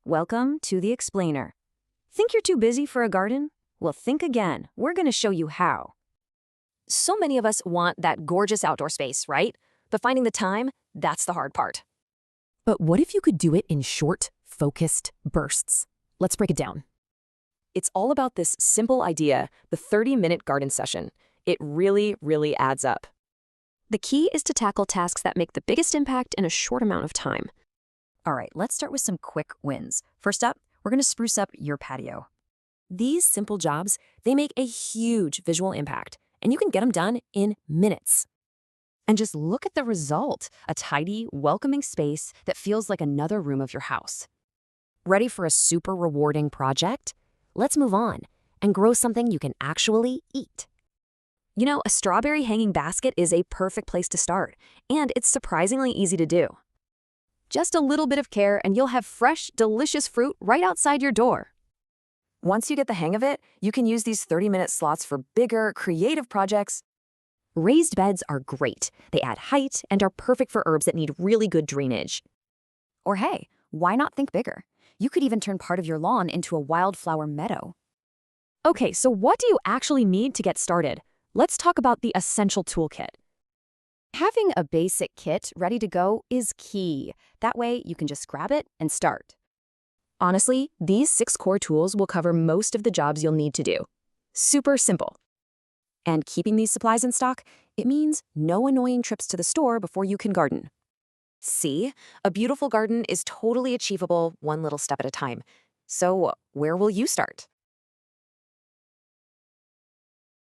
Welcome to the Explainer. Think you're too busy for a garden? Well, think again. We're going to show you how. So many of us want that gorgeous outdoor space, right? But finding the time, that's the hard part. But what if you could do it in short, focused bursts? Let's break it down. It's all about this simple idea, the 30-minute garden session. It really, really adds up. The key is to tackle tasks that make the biggest impact in a short amount of time. All right, let's start with some quick wins. First up, we're going to spruce up your patio. These simple jobs, they make a huge visual impact, and you can get them done in minutes. And just look at the result, a tidy, welcoming space that feels like another room of your house. Ready for a super rewarding project? Let's move on and grow something you can actually eat. You know, a strawberry hanging basket is a perfect place to start, and it's surprisingly easy to do. Just a little bit of care and you'll have fresh, delicious fruit right outside your door. Once you get the hang of it, you can use these 30-minute slots for bigger, creative projects. Raised beds are great. They add height and are perfect for herbs that need really good drainage. Or hey, why not think bigger? You could even turn part of your lawn into a wildflower meadow. Okay, so what do you actually need to get started? Let's talk about the essential toolkit. Having a basic kit ready to go is key. That way, you can just grab it and start. Honestly, these 6 core tools will cover most of the jobs you'll need to do. Super simple. And keeping these supplies in stock, it means no annoying trips to the store before you can garden. See, a beautiful garden is totally achievable one little step at a time. So, where will you start?